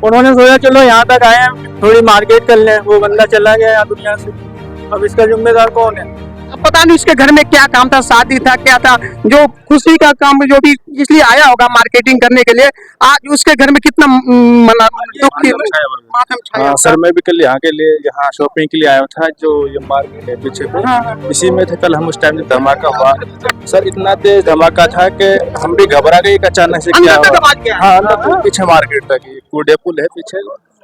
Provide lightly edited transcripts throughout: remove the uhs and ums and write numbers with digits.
उन्होंने सोचा चलो यहाँ तक आए हैं, थोड़ी मार्केट कर लें, वो बंदा चला गया यहाँ दुनिया से। अब इसका जिम्मेदार कौन है? अब पता नहीं उसके घर में क्या काम था, शादी था, क्या था, जो खुशी का काम जो भी इसलिए आया होगा मार्केटिंग करने के लिए, आज उसके घर में कितना मना दुख की मातम छाया हाँ होगा। सर, मैं भी कल यहाँ के लिए यहाँ शॉपिंग के लिए आया था, जो ये मार्केट है पीछे पे, इसी में थे। कल हम उस टाइम जब धमाका हुआ सर, इतना तेज धमाका था कि हम भी घबरा गए कि अचानक से क्या अंदर तक हुआ। आवाज गया। हाँ, अंदर तक पीछे मार्केट तक, कूड़े पुल है पीछे,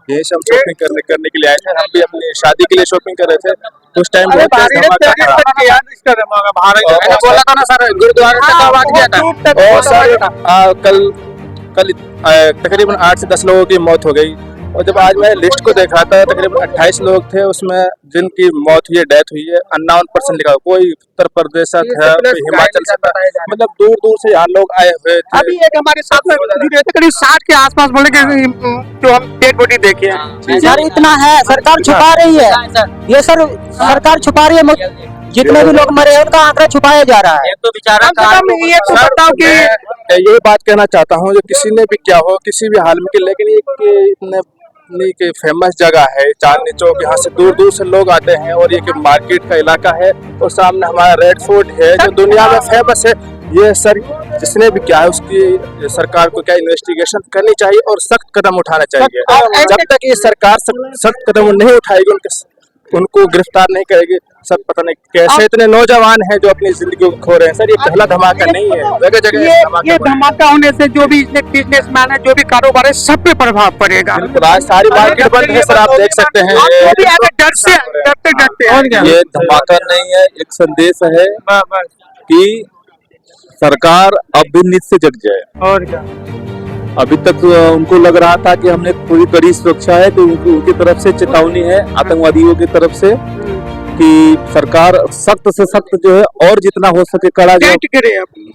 यही से हम शॉपिंग करने के लिए आए थे। हम भी अपनी शादी के लिए शॉपिंग कर रहे थे, उस टाइम बहुत तेज धमाका था। मैंने बोला था ना सर, गुरुद्वारे तक आवाज गया था। और सर कल तकरीबन 8 से 10 लोगों की मौत हो गई, और जब आज मैं लिस्ट को देखा था तकरीबन 28 लोग थे उसमें जिनकी मौत हुई है, डेथ हुई है। 59% लिखा, कोई उत्तर प्रदेश से था, कोई हिमाचल से था, मतलब दूर दूर से यहाँ लोग आए हुए थे। अभी एक हमारे साथ में करीब 60 के आसपास बोले कि जो हम डेड बॉडी देखे हैं। सर इतना है, सरकार छुपा रही है, ये सर सरकार छुपा रही है, जितने भी लोग मरे हैं उनका आंकड़ा छुपाया जा रहा है। तो बेचारा ये तो बताओ कि यही बात कहना चाहता हूँ, जो किसी ने भी क्या हो, किसी भी हाल में की, लेकिन ये इतने के फेमस जगह है चांदनी चौक, यहाँ से दूर दूर से लोग आते हैं, और ये मार्केट का इलाका है, और सामने हमारा रेड फोर्ट है जो दुनिया में फेमस है। ये सर जिसने भी क्या है उसकी सरकार को क्या इन्वेस्टिगेशन करनी चाहिए और सख्त कदम उठाना चाहिए। जब तक ये सरकार सख्त कदम नहीं उठाएगी, उनको गिरफ्तार नहीं करेगी, सब पता नहीं कैसे इतने नौजवान हैं जो अपनी जिंदगी को खो रहे हैं। सर ये पहला धमाका नहीं है, जगह जगह ये धमाका होने से जो भी बिजनेसमैन है, जो भी कारोबार है, सब पे प्रभाव पड़ेगा। आज सारी मार्केट बंद है सर, आप देख सकते हैं। वो भी आगे डरते हैं। ये धमाका नहीं है, एक संदेश है कि सरकार अब भी नींद से जग जाए। और क्या, अभी तक उनको लग रहा था कि हमने पूरी कड़ी सुरक्षा है, तो उनकी तरफ से चेतावनी है आतंकवादियों की तरफ से कि सरकार सख्त से सख्त जो है और जितना हो सके कड़ा जो,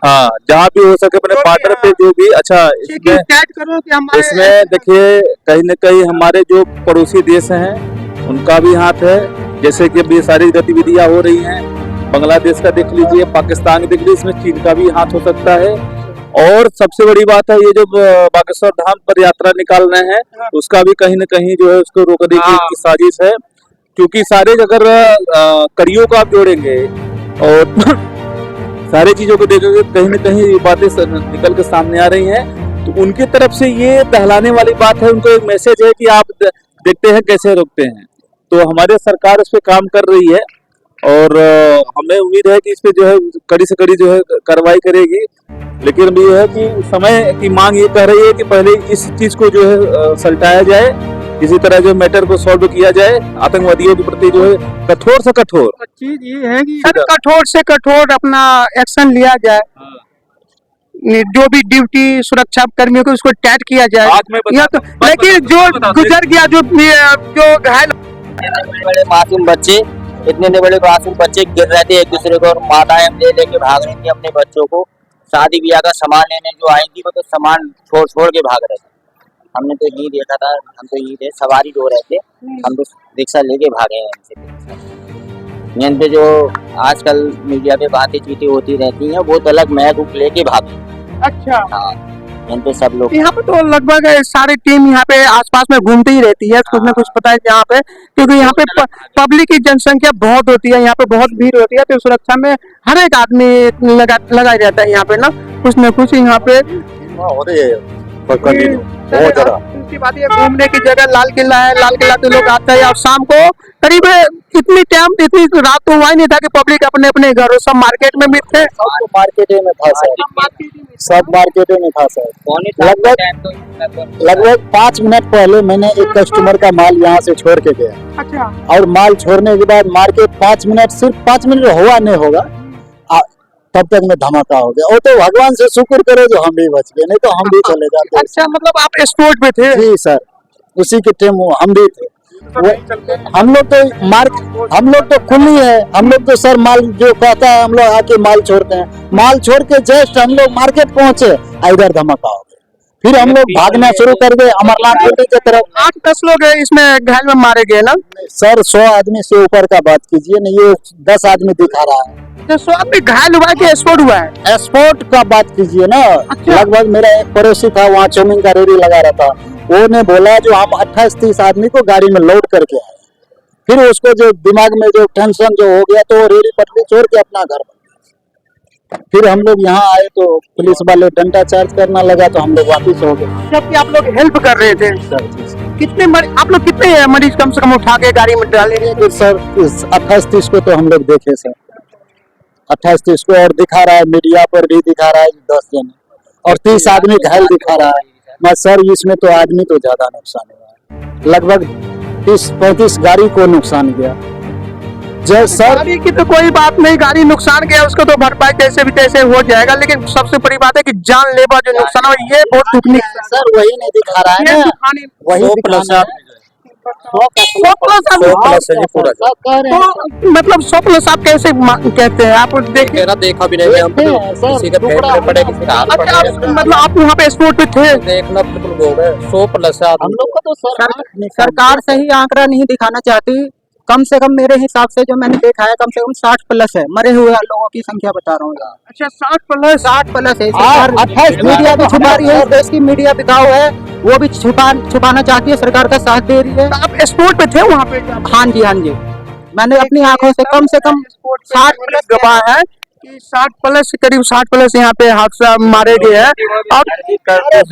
हाँ जहाँ भी हो सके अपने बॉर्डर पे जो भी अच्छा इसमें देखिए कहीं न कहीं हमारे जो पड़ोसी देश हैं उनका भी हाथ है। जैसे कि अभी सारी गतिविधियां हो रही हैं, बांग्लादेश का देख लीजिए, पाकिस्तान का देख लीजिए, इसमें चीन का भी हाथ हो सकता है। और सबसे बड़ी बात है, ये जो बागेश्वर धाम पर यात्रा निकाल रहे हैं उसका भी कहीं न कहीं जो है उसको रोकने की साजिश है, क्योंकि सारे अगर कड़ियों को आप जोड़ेंगे और सारी चीजों को देखेंगे, कहीं न कहीं ये बातें निकल के सामने आ रही हैं। तो उनकी तरफ से ये दहलाने वाली बात है, उनको एक मैसेज है कि आप देखते हैं कैसे रोकते हैं। तो हमारी सरकार इस पे काम कर रही है, और हमें उम्मीद है कि इस पे जो है कड़ी से कड़ी जो है कार्रवाई करेगी। लेकिन अभी यह है कि समय की मांग ये कह रही है कि पहले इस चीज को जो है सलटाया जाए, किसी तरह जो मैटर को सॉल्व किया जाए, आतंकवादियों के प्रति जो है कठोर से कठोर चीज ये है कि कठोर से कठोर अपना एक्शन लिया जाए। जो भी ड्यूटी सुरक्षा कर्मियों को उसको टाइट किया जाए। तो, लेकिन जो गुजर गया, जो घायल बड़े मासूम बच्चे, इतने बड़े मासूम बच्चे गिर रहे थे एक दूसरे को, और माताएं लेके भाग रही थी अपने बच्चों को। शादी ब्याह का सामान लेने जो आई थी वो तो सामान छोड़ के भाग रहे थे। हमने तो यही देखा था, हम तो यही थे, सवारी हो रहे थे, हम तो रिक्शा लेके भागे हैं। यहाँ पे जो आजकल मीडिया पे बातें चीतें होती रहती हैं, वो तो अलग महबूब लेके भागे। अच्छा, हाँ, यहाँ पे सब लोग, यहाँ पे तो लगभग सारी टीम यहाँ पे आसपास में घूमती ही रहती है, कुछ न कुछ पता है यहाँ पे, क्योंकि यहाँ पे पब्लिक की जनसंख्या बहुत होती है, यहाँ पे बहुत भीड़ होती है, तो सुरक्षा में हर एक आदमी लगा रहता है यहाँ पे ना कुछ यहाँ पे हो रही है बहुत ज्यादा। दूसरी बात ये, घूमने की जगह लाल किला है, लाल किला पे लोग आते हैं, और शाम को करीब इतनी रात तो हुआ ही नहीं था कि पब्लिक अपने अपने घरों सब मार्केट में भी थे। मार्केट में था सर, सब मार्केट में था सर। लगभग 5 मिनट पहले मैंने एक कस्टमर का माल यहाँ से छोड़ के गया। अच्छा, और माल छोड़ने के बाद मार्केट 5 मिनट, सिर्फ 5 मिनट हुआ नहीं होगा, तब तक में धमाका हो गया। और तो भगवान से शुक्र करो जो हम भी बच गए, नहीं तो हम भी चले जाते। अच्छा, मतलब आप स्पॉट पे थे? जी सर, उसी के टाइम हम भी थे। हम लोग तो खुली है, हम लोग तो सर माल जो कहता है हम लोग आके माल छोड़ते हैं। माल छोड़ के जस्ट हम लोग मार्केट पहुंचे, इधर धमाका हो गया, फिर हम लोग भागना शुरू कर गए अमरनाथ मंदिर की तरफ। 8-10 लोग इसमें घायल में मारे गए ना सर? 100 आदमी से ऊपर का बात कीजिए ना, ये 10 आदमी दिखा रहा है। तो 100 आदमी घायल हुआ कि स्पॉट हुआ है? स्पॉट का बात कीजिए ना। अच्छा। लगभग मेरा एक पड़ोसी था, वहाँ चाउमीन का रेडी लगा रहा था, वो ने बोला जो हम 28-30 आदमी को गाड़ी में लोड करके आए, फिर उसको जो दिमाग में जो टेंशन जो हो गया तो वो रेडी पटरी छोड़ के अपना घर बन गया। फिर हम लोग यहाँ आए तो पुलिस वाले डंडा चार्ज करना लगा तो हम लोग वापिस हो गए। जबकि आप लोग हेल्प कर रहे थे सर कितने आप लोग कितने मरीज कम से कम उठा के गाड़ी में डाले? फिर सर 28-30 को तो हम लोग देखे सर, 28-30 को, और दिखा रहा है मीडिया पर भी दिखा रहा है 10 जन, और 30 आदमी घायल दिखा रहा है। मैं सर इसमें तो आदमी तो ज्यादा नुकसान हुआ है, लगभग 30-35 गाड़ी को नुकसान गया। जब सर गाड़ी की तो कोई बात नहीं, गाड़ी नुकसान गया उसको तो भरपाई कैसे भी कैसे हो जाएगा, लेकिन सबसे बड़ी बात है कि जानलेवा जो नुकसान हुआ ये बहुत दुखनी सर वही नहीं दिखा रहा है ना, वही दिखाना है। 100 मतलब 100+ आप कैसे कहते हैं? आप देखिए देखा भी नहीं हम, किसी का फेफड़े पड़े, किसी का हाथ अच्छा, मतलब आप वहाँ पे स्पॉट पे थे? देखना बिल्कुल बोल रहे 100+ हम लोग को तो सरकार सही आंकड़ा नहीं दिखाना चाहती। कम से कम मेरे हिसाब से जो मैंने देखा है कम से कम 60+ है, मरे हुए लोगों की संख्या बता रहा हूँ। अच्छा 60+ है। सरकार 28 मीडिया भी छुपा रही है, देश की मीडिया बिकाऊ है, वो भी छुपाना चाहती है, सरकार का साथ दे रही है। आप स्पॉट पे थे वहाँ पे? हाँ जी हाँ जी, मैंने अपनी आंखों से कम 60+ गवाह है कि 60+ करीब 60+ यहाँ पे हादसा मारे गए हैं। अब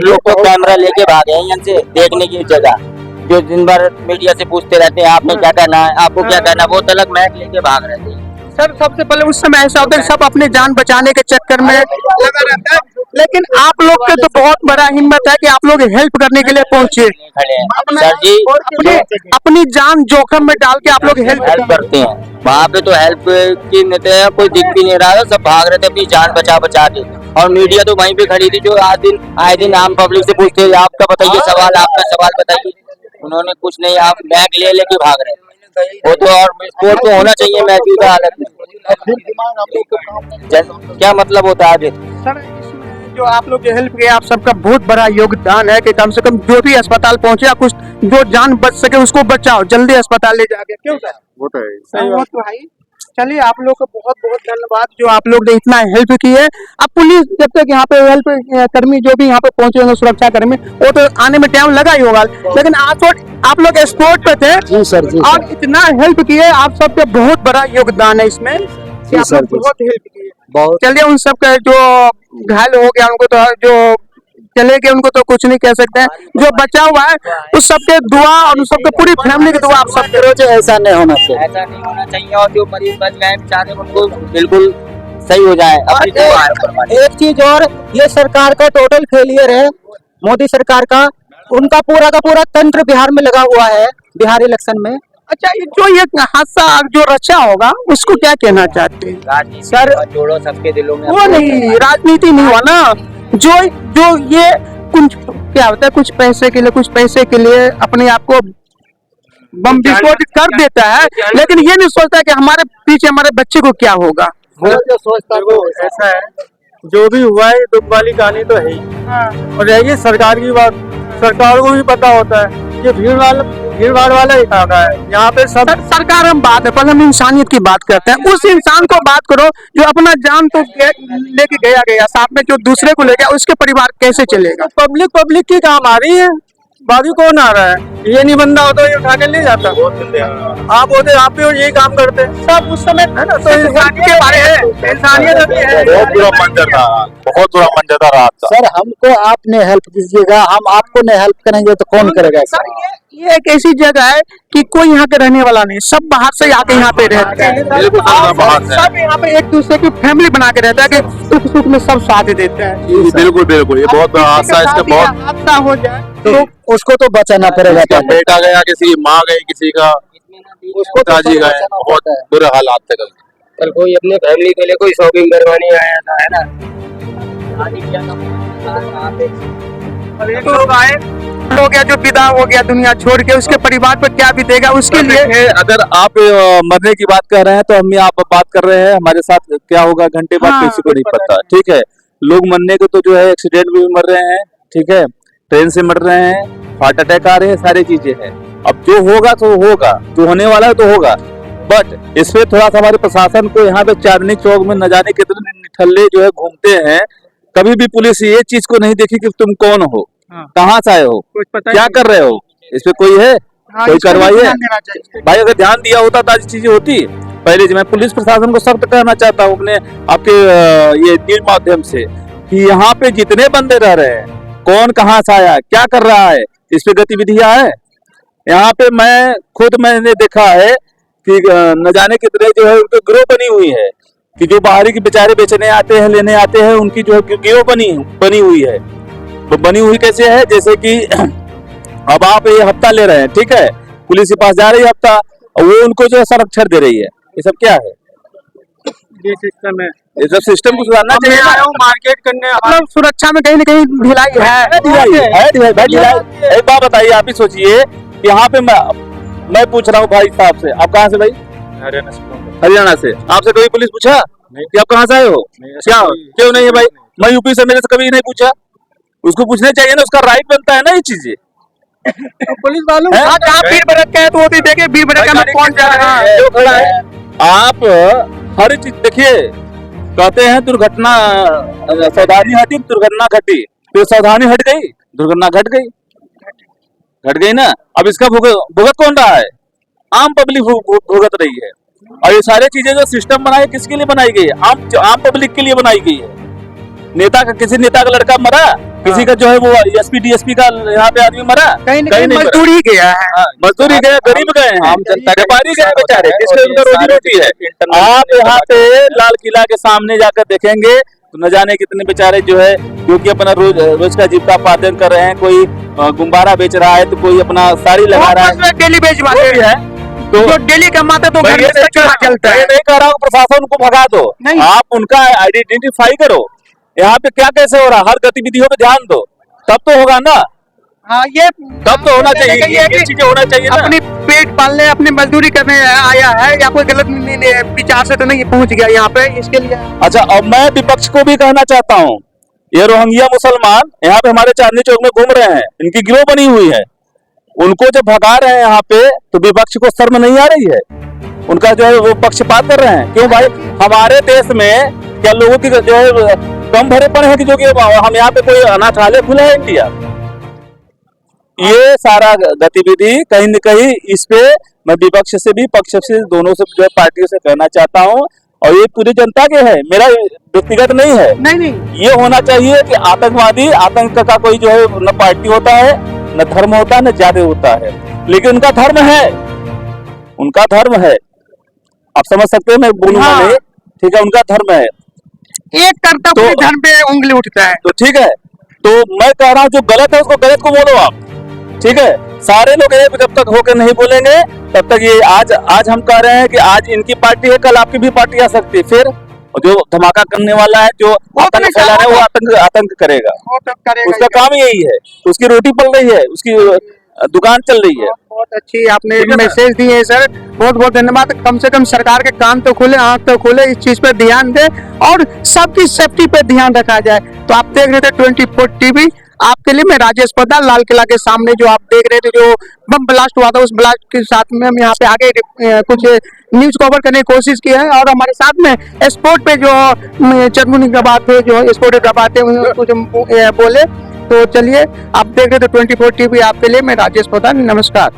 लोग तो कैमरा लेके भागे हैं यहाँ से देखने की जगह, जो दिन भर मीडिया से पूछते रहते हैं आपने क्या करना है, आपको क्या करना है, वो तलक मैच लेके भाग रहे थे। सर सबसे पहले उस समय ऐसा होता है सब अपने जान बचाने के चक्कर में लगा रहता है, लेकिन आप लोग के तो बहुत बड़ा हिम्मत है कि आप लोग हेल्प करने के लिए पहुंचे, सर जी अपनी जान जोखिम में डाल के आप लोग हेल्प करते हैं। वहाँ पे तो हेल्प की कोई दिख भी नहीं रहा था, सब भाग रहे थे अपनी जान बचा के, और मीडिया तो वहीं पे खड़ी थी जो आए दिन आम पब्लिक से पूछते हैं आपका बताइए सवाल, आपका सवाल बताइए, उन्होंने कुछ नहीं, आप बैग लेके भाग रहे हैं। वो तो और स्पोर्ट तो होना चाहिए मौजूदा हालत में, क्या मतलब होता है आगे? सर इसमें जो आप लोग हेल्प किए आप सबका बहुत बड़ा योगदान है कि कम से कम जो भी अस्पताल पहुंचे या कुछ जो जान बच सके उसको बचाओ, जल्दी अस्पताल ले जाके, क्यों सर? वो तो है वो तो है। चलिए आप लोग को बहुत बहुत धन्यवाद जो आप लोग ने इतना हेल्प की है। अब पुलिस जब तक यहाँ पे हेल्प कर्मी जो भी यहाँ पे पहुंचे होंगे, सुरक्षा कर्मी, वो तो आने में टाइम लगा ही होगा, लेकिन आप लोग स्पॉट पे थे जी सर जी और इतना हेल्प किए, आप सबका बहुत बड़ा योगदान है इसमें कि आप लोग बहुत हेल्प किए। चलिए उन सब का जो घायल हो गया उनको तो जो चले गए उनको तो कुछ नहीं कह सकते हैं, जो बचा हुआ है उस सबके दुआ और उस सबके पूरी फैमिली की दुआ आप सब करो। ऐसा नहीं होना चाहिए, ऐसा नहीं होना चाहिए, और जो मरीज बच गए बेचारे उनको बिल्कुल सही हो जाए। एक चीज और, ये सरकार का टोटल फेलियर है, मोदी सरकार का, उनका पूरा का पूरा तंत्र बिहार में लगा हुआ है, बिहार इलेक्शन में। अच्छा जो ये हादसा जो रचा होगा उसको क्या कहना चाहते हैं सर? जोड़ो सबके दिलों में, वो नहीं राजनीति नहीं हुआ ना, जो ये कुछ क्या होता है, कुछ पैसे के लिए अपने आप को बम विस्फोट कर देता है, लेकिन ये नहीं सोचता है कि हमारे पीछे हमारे बच्चे को क्या होगा। वो जो सोचता है वो ऐसा है, जो भी हुआ है दुख वाली कहानी तो है ही, और रही सरकार की बात, सरकार को भी पता होता है ये भीड़ भाड़ वाला ही खाना है यहाँ पे सब। सरकार हम बात है, पहले हम इंसानियत की बात करते हैं, उस इंसान को बात करो जो अपना जान तो लेके गया साथ में, जो दूसरे को ले गया उसके परिवार कैसे चलेगा? पब्लिक की काम आ रही है, बाकी कौन आ रहा है? ये नहीं बंदा होता ये उठा के ले जाता, आप होते आप भी यही काम करते सब उस समय है ना। तो इंसानियत के बारे में इंसानियत है। बहुत बुरा मंजर था, बहुत बुरा मंजर था रात का। सर हमको आपने हेल्प कीजिएगा, हम आपको नहीं हेल्प करेंगे तो कौन करेगा? सर ये एक ऐसी जगह है कि कोई यहाँ के रहने वाला नहीं, सब बाहर से आके यहाँ पे रहते हैं, सब यहाँ पे एक दूसरे की फैमिली बना के रहता है कि सुख में सब साथ देते हैं। बिल्कुल बिल्कुल, ये बहुत बड़ा हादसा, इसका बहुत हादसा हो जाए तो उसको तो बचाना पड़ेगा। बेटा गया, किसी माँ गई, किसी का उसको पिताजी गए, बहुत बुरे हालात थे कल कोई अपने फैमिली के लिए कोई शॉपिंग करवाने आया था, है ना, हो गया जो विदा हो गया दुनिया छोड़ के, उसके परिवार पर क्या बीतेगा उसके लिए। अगर आप मरने की बात कर रहे हैं तो हम आप बात कर रहे हैं, हमारे साथ क्या होगा घंटे बाद किसी को नहीं पता, ठीक है। लोग मरने को तो जो है एक्सीडेंट में भी मर रहे हैं, ठीक है, ट्रेन से मर रहे हैं, हार्ट अटैक आ रहे हैं, सारी चीजें हैं। अब जो होगा तो होगा, जो होने वाला है तो होगा, बट इसमें थोड़ा सा हमारे प्रशासन को यहाँ पे चांदनी चौक में न जाने कितने निठल्ले जो है घूमते हैं, कभी भी पुलिस ये चीज को नहीं देखी कि तुम कौन हो, हाँ। कहाँ से आए हो, कुछ पता क्या कर रहे हो, इस पे कोई है, हाँ, कोई इस पे भी कार्रवाई है? ध्यान देना चाहिए। भाई अगर ध्यान दिया होता तो आज चीजें होती। पहले जो मैं पुलिस प्रशासन को सख्त करना चाहता हूँ अपने आपके ये न्यूज माध्यम से कि यहाँ पे जितने बंदे रह रहे हैं, कौन कहाँ से आया, क्या कर रहा है, इस पे गतिविधियां है। यहाँ पे मैंने देखा है कि न जाने कितने जो है उनकी गिरोह बनी हुई है कि जो बाहरी के बेचारे बेचने आते हैं, लेने आते हैं, उनकी जो है गिरोह बनी हुई है। तो बनी हुई कैसे है, जैसे कि अब आप ये हफ्ता ले रहे हैं, ठीक है, पुलिस के पास जा रही है हफ्ता, और वो उनको जो है संरक्षण दे रही है। ये सब क्या है, ये सिस्टम है। ये सब सिस्टम को सुधारना अब मैं चाहिए। आया हूँ मार्केट करने, मतलब सुरक्षा में कहीं ना कहीं ढिलाई है। ढिलाई भाई, ढिलाई। एक बात बताइए, आप ही सोचिए, यहाँ पे मैं पूछ रहा हूँ भाई साहब से, आप कहाँ से भाई? हरियाणा से। आपसे कभी पुलिस पूछा कि आप कहाँ से आए हो, क्या क्यों नहीं है भाई? मैं यूपी से, मेरे से कभी नहीं पूछा। उसको पूछना चाहिए ना, उसका राइट बनता है ना ये चीजें। पुलिस वालों जहाँ भीड़ भड़क है तो वो भी देखे भीड़ भड़का में कौन जा रहा है। जो खड़ा है, आप हर चीज देखिए, कहते हैं दुर्घटना सावधानी हटी दुर्घटना घटी, तो सावधानी हट गई, दुर्घटना घट गई ना। अब इसका भुगत कौन रहा है? आम पब्लिक भुगत रही है। और ये सारी चीजें जो सिस्टम बनाई, किसके लिए बनाई गई है? आम पब्लिक के लिए बनाई गई है। किसी नेता का लड़का मरा, किसी का जो है वो एसपी डीएसपी का यहाँ पे आदमी मरा, कहीं ना कहीं मजदूरी गया है। मजदूरी गए, गरीब गए हैं, आम जनता के व्यापारी गए बेचारे, जिसके उनका रोजी रोटी है। आप यहाँ पे लाल किला के सामने जाकर देखेंगे तो न जाने कितने बेचारे जो है, जो कि अपना रोज का जीविका पालन कर रहे हैं। कोई गुब्बारा बेच रहा है, तो कोई अपना साड़ी लगा रहा है, डेली बेच बात है तो जो डेली कमाते तो घर में से चूल्हा चलता है। नहीं कह रहा हूँ प्रशासन को भगा दो, नहीं। आप उनका आइडेंटिफाई करो, यहाँ पे क्या कैसे हो रहा है, हर गतिविधियों पे ध्यान दो, तब तो होगा ना। हाँ, ये तब तो होना चाहिए, ये चीजें होना चाहिए ना। अपनी पेट पालने, अपनी मजदूरी करने आया है, या कोई गलत विचार से तो नहीं पहुंच गया यहाँ पे, इसके लिए। अच्छा, अब मैं विपक्ष को भी कहना चाहता हूँ, ये रोहिंग्या मुसलमान यहाँ पे हमारे चांदनी चौक में घूम रहे हैं, इनकी गिरोह बनी हुई है, उनको जब भगा रहे हैं यहाँ पे, तो विपक्ष को शर्म नहीं आ रही है? उनका जो है वो पक्षपात कर रहे हैं। क्यों भाई? हमारे देश में क्या लोगों की जो है कम भरेपन है कि जो कि हम यहाँ पे कोई अनाथालय खुला है इंडिया? ये सारा गतिविधि कहीं न कहीं, इस पे मैं विपक्ष से भी पक्ष से दोनों से जो है पार्टियों से कहना चाहता हूँ, और ये पूरी जनता के है, मेरा व्यक्तिगत नहीं है। नहीं, ये होना चाहिए कि आतंकवादी, आतंक का कोई जो है न पार्टी होता है, न धर्म होता है, न जाति होता है, लेकिन उनका धर्म है, उनका धर्म है। आप समझ सकते हैं, मैं बोलूंगा हाँ। नहीं, ठीक है, उनका धर्म है। एक करता तो- पूरे धर्म पे उंगली उठता है। तो ठीक है, तो मैं कह रहा हूँ जो गलत है उसको गलत को बोलो आप, ठीक है। सारे लोग ये जब तक होकर नहीं बोलेंगे तब तक ये आज हम कह रहे हैं कि आज इनकी पार्टी है, कल आपकी भी पार्टी आ सकती है, फिर जो धमाका करने वाला है, जो आतंक फैला रहा है, वो आतंक करेगा। वो तो करेगा उसका ही। काम यही है, उसकी रोटी पल रही है, उसकी दुकान चल रही है। बहुत अच्छी आपने ठीक है ना? मैसेज दी है सर, बहुत बहुत धन्यवाद। कम से कम सरकार के कान तो खुले, आंख तो खुले, इस चीज पे ध्यान दे और सबकी सेफ्टी पे ध्यान रखा जाए। तो आप देख रहे थे 24 टीवी, आपके लिए मैं राजेश प्रधान, लाल किला के सामने जो आप देख रहे थे, जो बम ब्लास्ट हुआ था, उस ब्लास्ट के साथ में हम यहाँ पे आगे कुछ न्यूज कवर करने की कोशिश की है। और हमारे साथ में स्पोर्ट पे जो चरमुनी का बात है, जो स्पोर्ट का बात है, कुछ बोले। तो चलिए, आप देख रहे थे 24 टीवी, आपके लिए मैं राजेश प्रधान, नमस्कार।